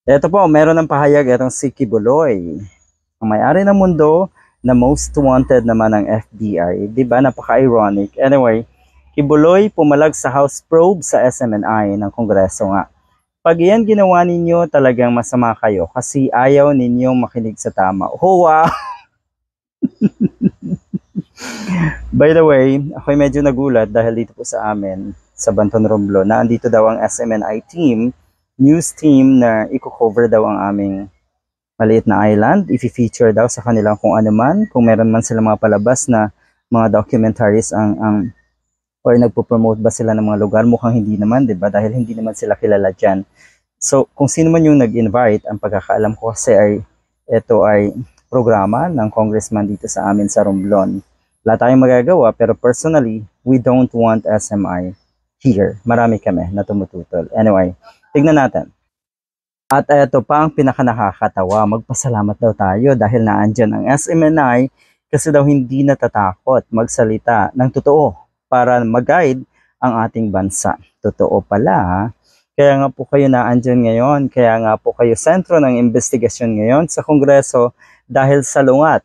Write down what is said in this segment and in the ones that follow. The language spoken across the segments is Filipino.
Ito po, meron ng pahayag itong si Kibuloy. Ang may-ari ng mundo na most wanted naman ng FBI. Diba? Napaka-ironic. Anyway, Kibuloy pumalag sa House probe sa SMNI ng Kongreso nga. Pag iyan ginawa ninyo, talagang masama kayo kasi ayaw ninyong makinig sa tama. Oh, wow! By the way, ako'y medyo nagulat dahil dito po sa amin, sa Banton Romblon, na andito daw ang SMNI team, news team na i-cover daw ang aming maliit na island. I-feature daw sa kanilang kung ano man, kung meron man sila mga palabas na mga documentaries or nagpo-promote ba sila ng mga lugar. Mukhang hindi naman, di ba? Dahil hindi naman sila kilala dyan. So, kung sino man yung nag-invite, ang pagkakaalam ko kasi ito ay programa ng congressman dito sa amin sa Romblon. Wala tayong magagawa, pero personally, we don't want SMI here. Marami kami na tumututol. Anyway, tignan natin. At ito pa ang pinakanakakatawa, magpasalamat daw tayo dahil naandyan ang SMNI kasi daw hindi natatakot magsalita ng totoo para mag-guide ang ating bansa. Totoo pala, ha? Kaya nga po kayo naandyan ngayon, kaya nga po kayo sentro ng investigasyon ngayon sa Kongreso dahil sa lungat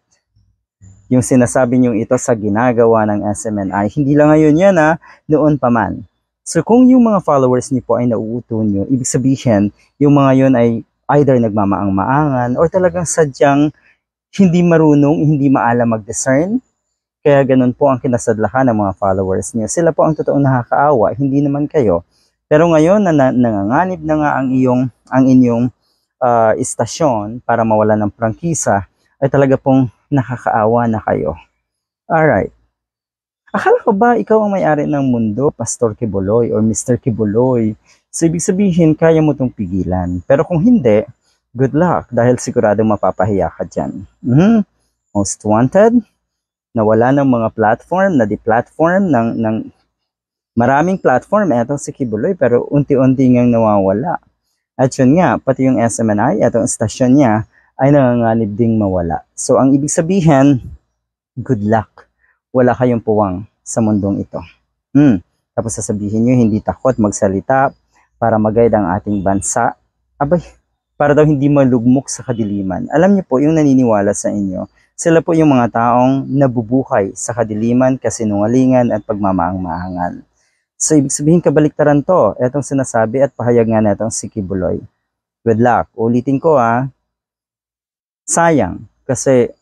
yung sinasabi nyo ito sa ginagawa ng SMNI. Hindi lang ngayon yan, ha? Noon pa man. So kung yung mga followers niyo po ay nauuto nyo, ibig sabihin, yung mga yun ay either nagmamaang-maangan or talagang sadyang hindi marunong, hindi maalam mag-discern. Kaya ganun po ang kinasadlakan ng mga followers niyo. Sila po ang totoong nakakaawa, hindi naman kayo. Pero ngayon na nanganganib na nga ang inyong istasyon para mawala ng prangkisa, ay talaga pong nakakaawa na kayo. Alright. Akala ko ba ikaw ang may-ari ng mundo, Pastor Kibuloy or Mr. Kibuloy? So, ibig sabihin, kaya mo itong pigilan. Pero kung hindi, good luck dahil siguradong mapapahiya ka dyan. Most wanted, nawala ng mga platform, na-deplatform ng maraming platform. Eto si Kibuloy, pero unti-unti ngang nawawala. At yun nga, pati yung SMNI, etong stasyon niya, ay nanganganib ding mawala. So, ang ibig sabihin, good luck. Wala kayong puwang sa mundong ito. Tapos sasabihin nyo, hindi takot magsalita para mag-guide ang ating bansa. Abay, para daw hindi malugmok sa kadiliman. Alam niyo po, yung naniniwala sa inyo, sila po yung mga taong nabubuhay sa kadiliman, kasinungalingan at pagmamaang-maangan. So, ibig sabihin, kabaliktaran to. Etong sinasabi at pahayag nga netong si Kibuloy. Good luck. Ulitin ko, sayang, kasi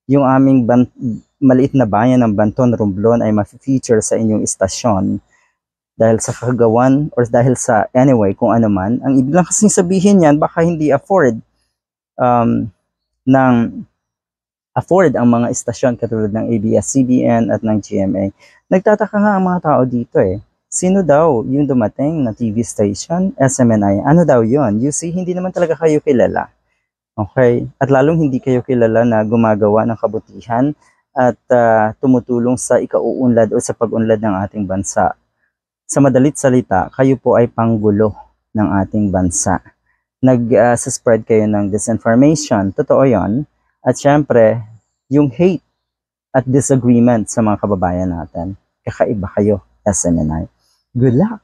yung aming maliit na bayan ng Banton Romblon ay ma-feature sa inyong istasyon dahil sa kagawan or dahil sa anyway kung ano man. Ang ibig lang kasing sabihin yan, baka hindi afford ang mga istasyon katulad ng ABS-CBN at ng GMA. Nagtataka nga ang mga tao dito Sino daw yung dumating na TV station? SMNI. Ano daw yon? You see, hindi naman talaga kayo kilala. Okay? At lalong hindi kayo kilala na gumagawa ng kabutihan at tumutulong sa ikauunlad o sa pag-unlad ng ating bansa. Sa madalit salita, kayo po ay panggulo ng ating bansa. Nag-spread kayo ng disinformation. Totoo yon. At syempre, yung hate at disagreement sa mga kababayan natin. Kakaiba kayo, SMNI. Good luck!